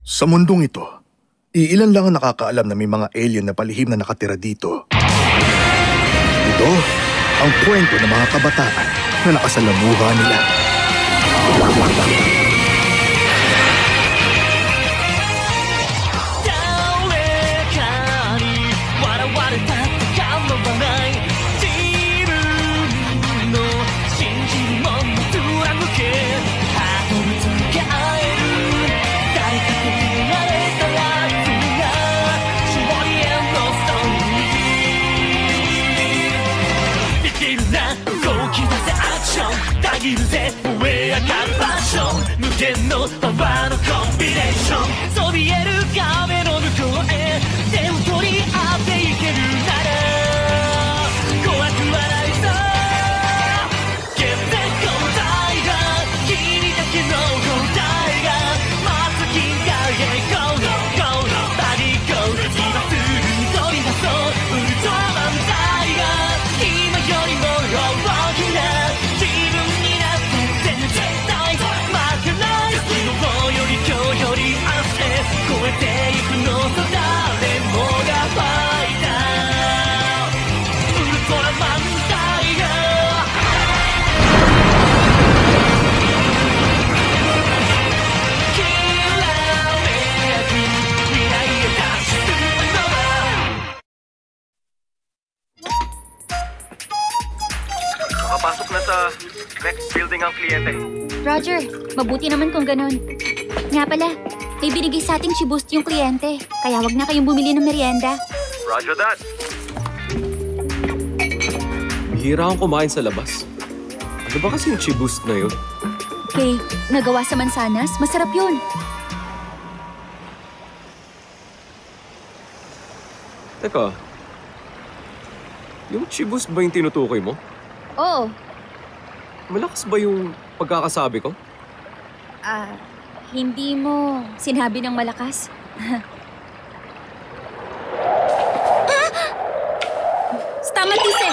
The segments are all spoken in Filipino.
Sa mundong ito, iilan lang ang nakakaalam na may mga alien na palihim na nakatira dito. Ito ang kwento ng mga kabataan na nakasalamuha nila. Nakapasok na sa next building ang kliyente. Roger, mabuti naman kung ganon. Nga pala, may binigay sa ating Chiboost yung kliyente. Kaya wag na kayong bumili ng merienda. Roger that. Bihira akong kumain sa labas. Ano ba kasi yung Chiboost na yun? Cake, nagawa sa mansanas, masarap yun. Teka, yung Chiboost ba yung tinutukoy mo? Oo. Malakas ba yung pagkakasabi ko? Hindi mo sinabi ng malakas. Stamatise!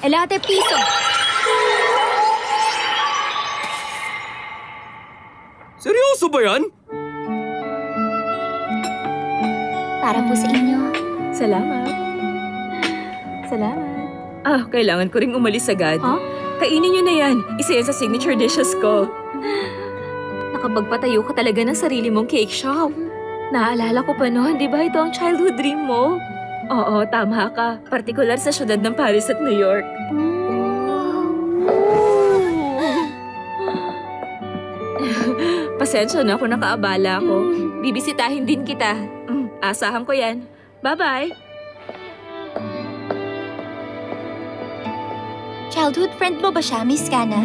Elate piso! Seryoso ba yan? Para po sa inyo. Salamat. Kailangan ko ring umalis agad. Huh? Kainin niyo na yan. Isa yan sa signature dishes ko. Nakapagpatayo ka talaga ng sarili mong cake shop. Naalala ko pa noon, di ba ito ang childhood dream mo? Oo, tama ka. Partikular sa syudad ng Paris at New York. Pasensya na kung nakaabala ako. Bibisitahin din kita. Asahan ko yan. Bye-bye. Childhood friend mo ba siya, Miss Kana?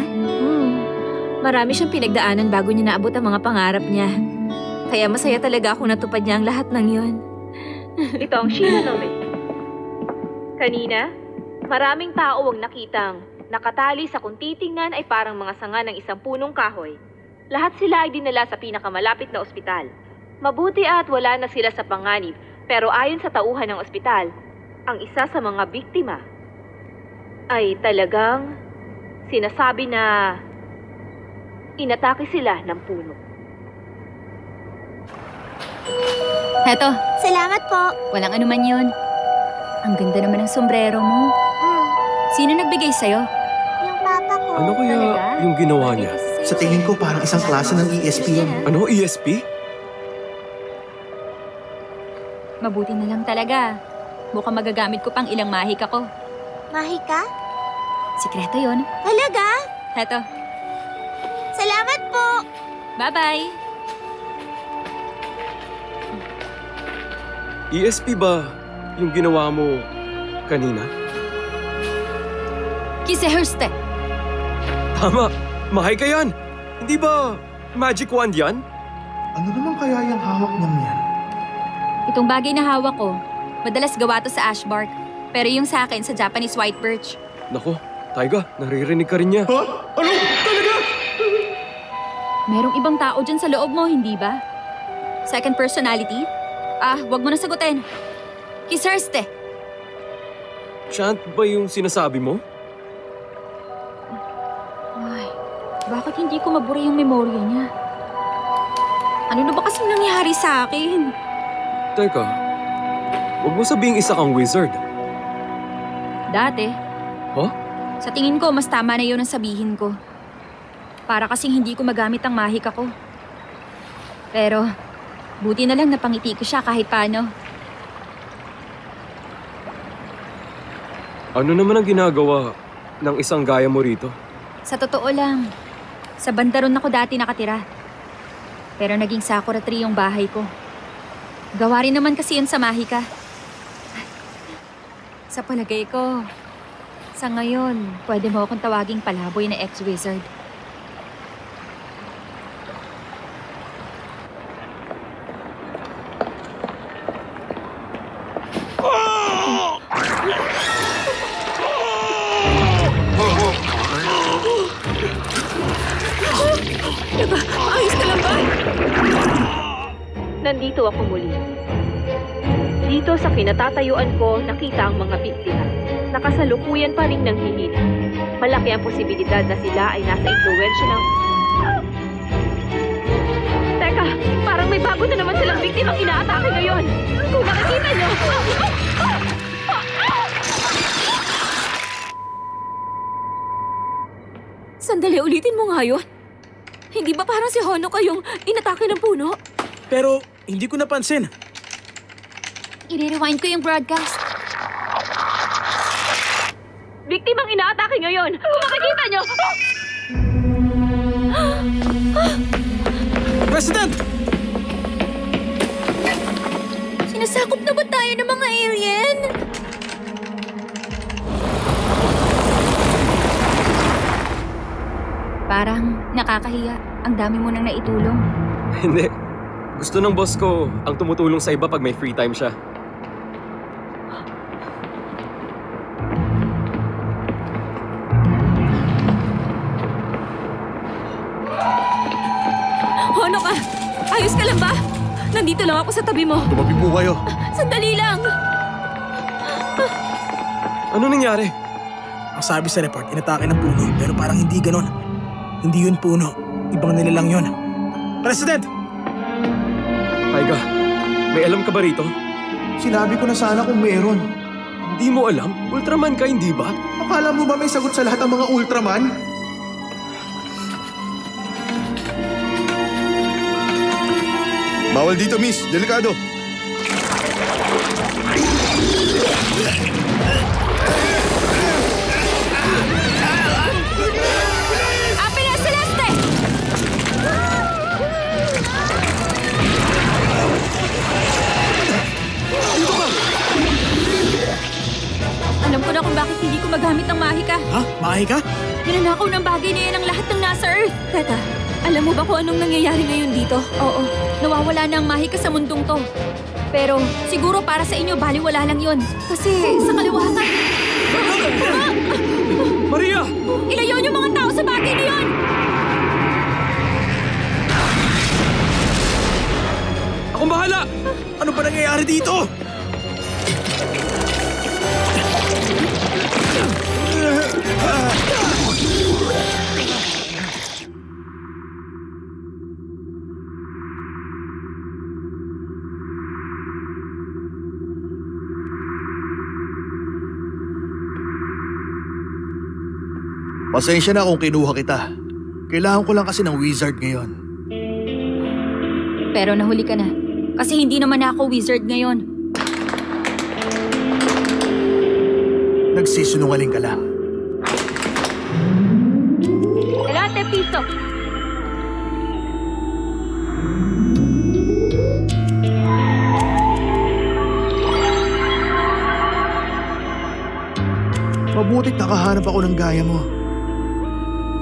Marami siyang pinagdaanan bago niya naabot ang mga pangarap niya. Kaya masaya talaga ako natupad niya ang lahat ng yun. Ito ang Sheila Nome. Kanina, maraming tao ang nakitang nakatali sa kung titingnan ay parang mga sanga ng isang punong kahoy. Lahat sila ay dinala sa pinakamalapit na ospital. Mabuti at wala na sila sa panganib, pero ayon sa tauhan ng ospital, ang isa sa mga biktima ay talagang sinasabi na inatake sila ng puno. Heto. Salamat po. Walang anuman yun. Ang ganda naman ng sombrero mo. Sino nagbigay sa'yo? Yung papa ko. Ano kaya Talaga? yung ginawa niya? Sa tingin ko parang isang klase ng ESP yun. Ano, ESP? Mabuti na lang talaga. Mukhang magagamit ko pang ilang mahika ko. Mahika? Sikreto yun. Talaga? Heto. Salamat po! Bye-bye! ESP ba yung ginawa mo kanina? Kisehurste! Tama! Mahay ka yan! Hindi ba magic wand yan? Ano naman kaya yung hawak niyang yan? Itong bagay na hawak ko, madalas gawa to sa ash bark. Pero yung sa akin sa Japanese white birch. Nako, Taiga, naririnig ka rin niya. Ha? Ano? Talaga? Merong ibang tao dyan sa loob mo, hindi ba? Second personality? Wag mo na sagutin. Kisehurste! Chant ba yung sinasabi mo? Ay, bakit hindi ko mabura yung memorya niya? Ano na ba kasing nangyari sa akin? Teka, huwag mo sabihing isa kang wizard. Dati. Huh? Sa tingin ko, mas tama na yun ang sabihin ko. Para kasing hindi ko magamit ang mahika ko. Pero, buti na lang napangiti ko siya kahit paano. Ano naman ang ginagawa ng isang gaya mo rito? Sa totoo lang, sa Bandaron ako dati nakatira. Pero naging Sakura Tree yung bahay ko. Gawa rin naman kasi yun sa mahika. Sa palagay ko, sa ngayon, pwede mo akong tawaging palaboy na ex-wizard. Ayos ka lang ba? Nandito ako muli. Dito sa kinatatayuan ko, nakita ang mga biktima. Nakasalukuyan pa rin nanghihina. Malaki ang posibilidad na sila ay nasa impluwensya ng... Teka, parang may bago na naman silang biktimang inaatake ngayon. Kung makikita nyo... Sandali, ulitin mo nga yun. Hindi ba parang si Honoka yung inatake ng puno? Pero hindi ko napansin. I-rewind ko yung broadcast. Biktimang inaatake ngayon! Kung makikita nyo! President! Sinasakop na ba tayo ng mga alien? Parang nakakahiya. Ang dami mo nang naitulong. Hindi. Gusto ng boss ko ang tumutulong sa iba pag may free time siya. Honoka! Ayos ka lang ba? Nandito lang ako sa tabi mo. Tumabi po kayo. Sandali lang! Ano nangyari? Ang sabi sa report, inatake ng puno. Pero parang hindi ganon. Hindi yun puno. Ibang nilalang yun. President! Taiga, may alam ka ba rito? Sinabi ko na sana kung meron. Hindi mo alam? Ultraman ka, hindi ba? Akala mo ba may sagot sa lahat ng mga Ultraman? Bawal dito, miss. Delikado. Apela Celeste! Alam ko na kung bakit hindi ko magamit ang mahika. Ha? Mahay ka? Ninanakaw ng bagay na yan ang lahat ng nasa Earth. Teka, alam mo ba kung anong nangyayari ngayon dito? Oo, nawawala na ang mahika sa mundong to. Pero siguro para sa inyo, baliwala lang yun. Kasi sa kaliwatan... Maria! Ilayo niyo mga tao sa bagay na yun! Akong bahala! Ano ba nangyayari dito? Pasensya na kung kinuha kita. Kailangan ko lang kasi ng wizard ngayon. Pero nahuli ka na. Kasi hindi naman ako wizard ngayon. Nagsisinungaling ka lang. Elate piso! Mabutit nakahanap ako ng gaya mo.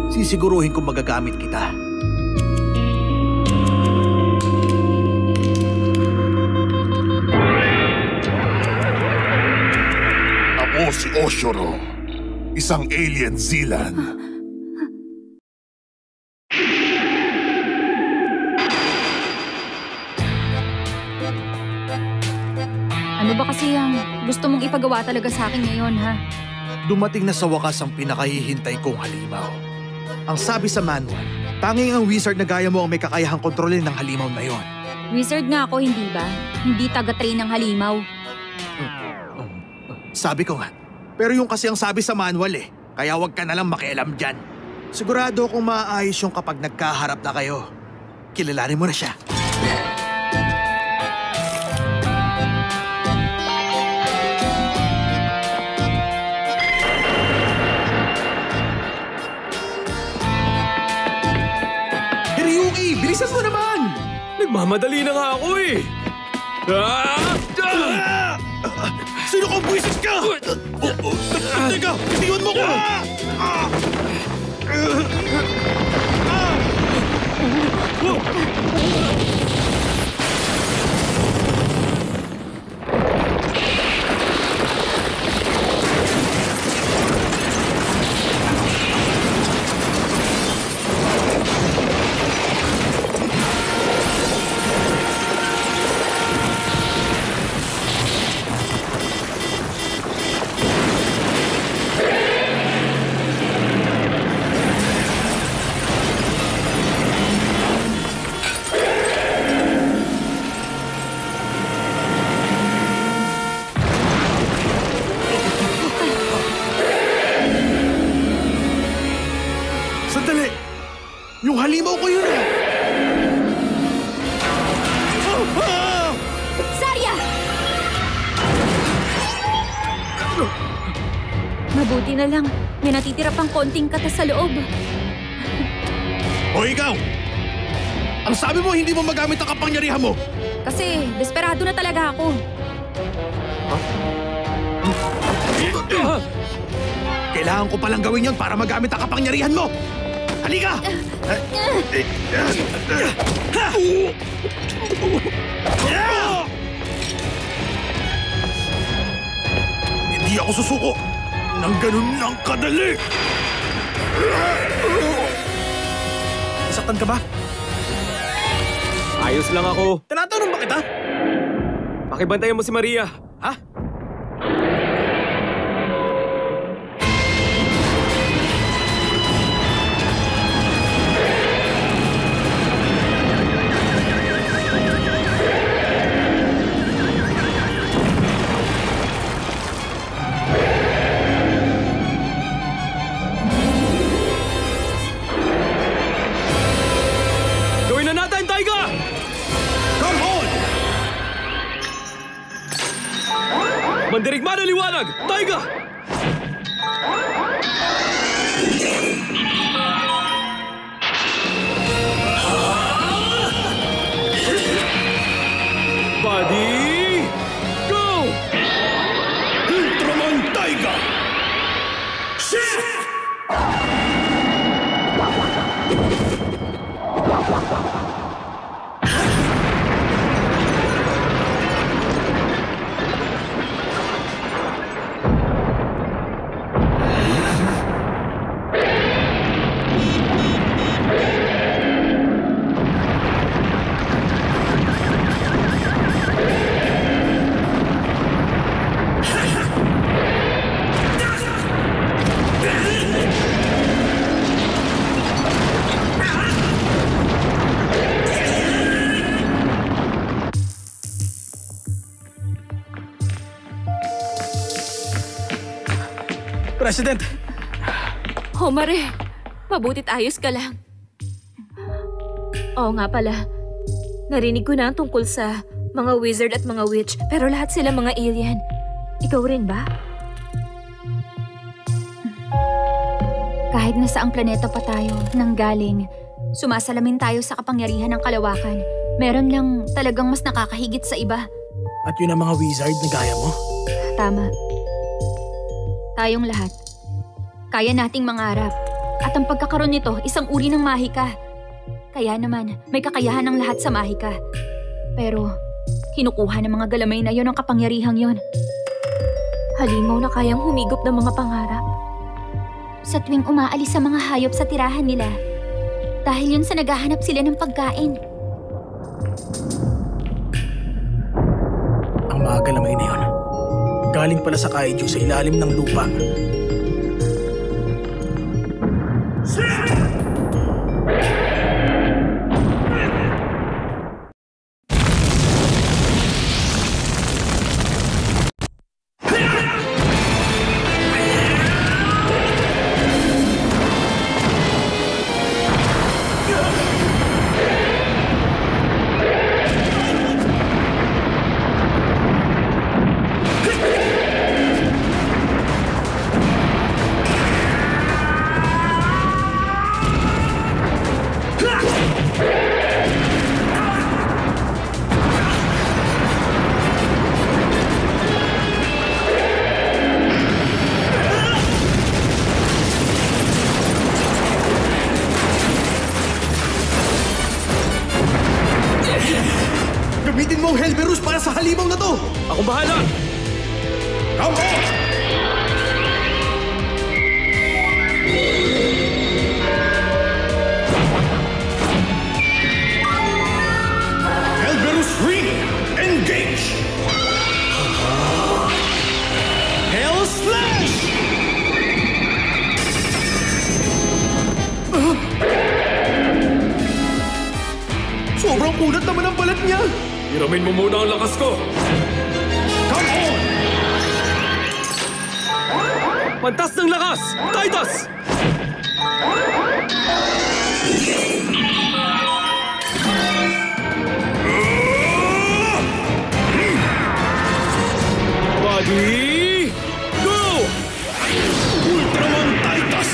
Sisiguruhin kong magagamit kita. Ako si Oshoro, isang alien Zealand. Ano ba kasi ang gusto mong ipagawa talaga sa akin ngayon, ha? Dumating na sa wakas ang pinakahihintay kong halimaw. Ang sabi sa manual, tanging ang wizard na gaya mo ang may kakayahang kontrolin ng halimaw na yon. Wizard nga ako, hindi ba? Hindi taga-train ng halimaw. Sabi ko nga. Pero yung kasi ang sabi sa manual eh. Kaya wag ka nalang makialam dyan. Sigurado akong maayos yung kapag nagkaharap na kayo. Kilalanin mo na siya. Hiryuki, bilisan mo naman! Nagmamadali na nga ako eh! Sino kang buwisit ka? Teka, itiwan mo ko! Sandali! Yung halimaw ko yun ah! Zarya! Mabuti na lang. May natitira pang konting kata sa loob. O ikaw! Ang sabi mo hindi mo magamit ang kapangyarihan mo! Kasi desperado na talaga ako. Kailangan ko palang gawin yon para magamit ang kapangyarihan mo! Halika! Hindi ako susuko ng ganun lang kadali! Nasaktan ka ba? Ayos lang ako. Tinatanong ba kita? Pakibantayan mo si Maria. Ha? Gawin na natin, Taiga! Come on! Mandirigma na liwanag! Taiga! Buddy! Go! Ultraman Taiga! President! Homare, mabutit ayos ka lang. Oo nga pala. Narinig ko na ang tungkol sa mga wizard at mga witch, pero lahat sila mga alien. Ikaw rin ba? Kahit nasa ang planeta pa tayo nang galing, sumasalamin tayo sa kapangyarihan ng kalawakan. Meron lang talagang mas nakakahigit sa iba. At yun ang mga wizard na gaya mo? Tama. Tayong lahat. Kaya nating mangarap. At ang pagkakaroon nito, isang uri ng mahika. Kaya naman, may kakayahan ng lahat sa mahika. Pero, kinukuha ng mga galamay na yon ang kapangyarihang yon. Halimaw na kayang humigop ng mga pangarap. Sa tuwing umaalis sa mga hayop sa tirahan nila, dahil yun sa naghahanap sila ng pagkain. Ang mga galamay na yun. Galing pala sa kaiju sa ilalim ng lupa. Gamitin mo ang Helberus para sa halimaw na to! Ako bahala! Come on! Helberus Ring! Engage! Hell Slash! Sobrang kunat naman ang balat niya! Hiramin mo muna ang lakas ko! Come on! Pantas ng lakas! Titus! Body! Go! Ultraman Titus!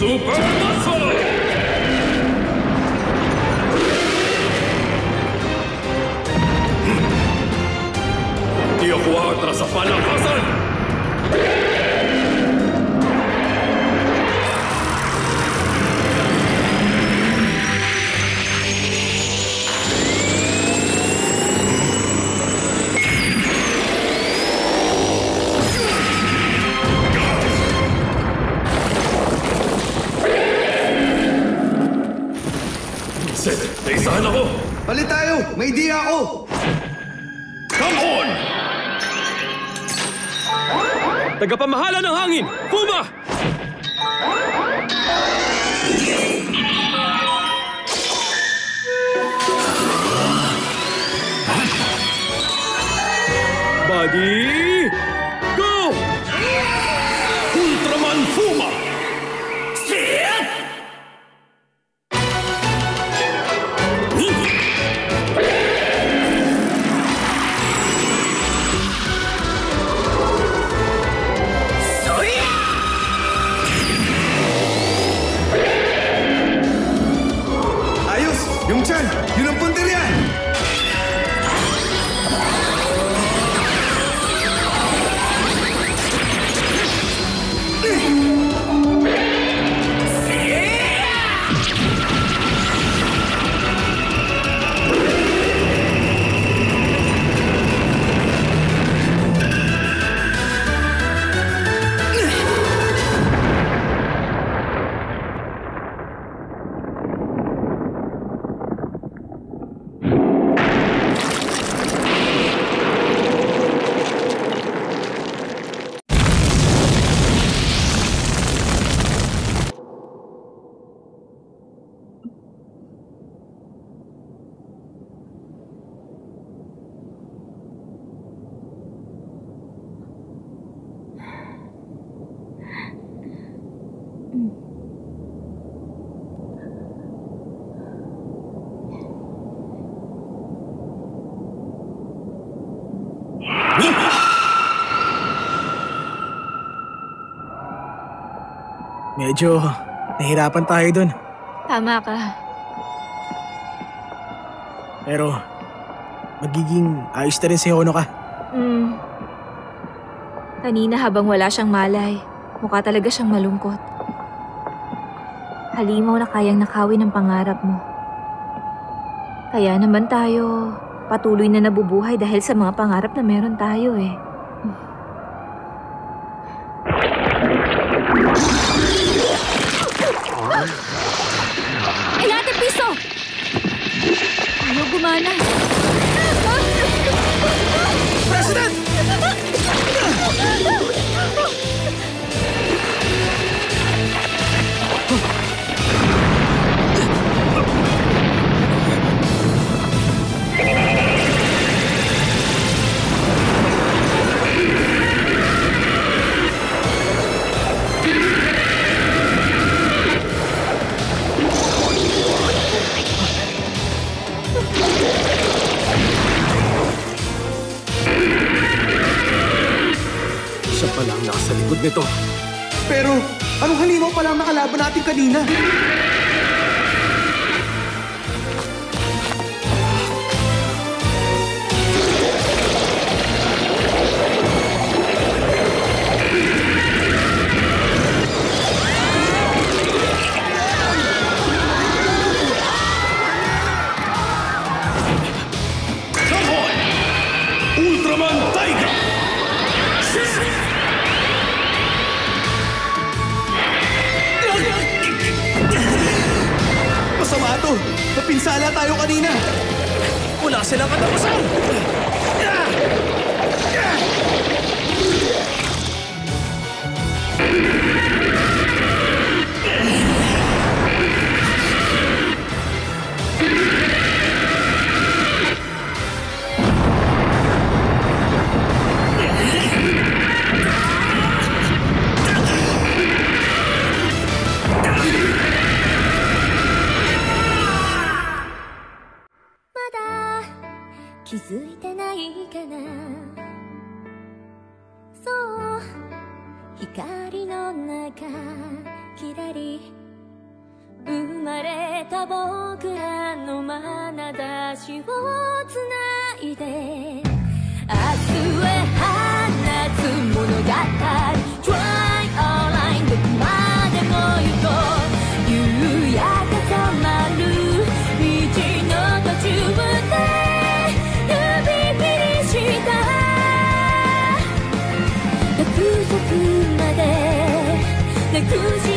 Super Muscle! Di ako atras sa palakasan! Seth, naisahan ako! Palit tayo! May idea ako! Come on! Tagapamahala ng hangin! Puma! Body! Go! Ultraman Fuma! Ayos! Yung tiyan! Yun ang puntir yan! Medyo nahirapan tayo dun. Tama ka. Pero, magiging ayos na rin si Honoka. Kanina habang wala siyang malay, mukha talaga siyang malungkot. Halimaw na kayang nakawin ng pangarap mo. Kaya naman tayo patuloy na nabubuhay dahil sa mga pangarap na meron tayo eh. Ay, Ate Piso! Ayaw gumana. President! Siya pala ang nasa likod nito. Pero, anong halimaw pala ang nakalaban natin kanina? Ultraman Taiga! Masama to! Napinsala tayo kanina! Wala silang katapusan! Cruise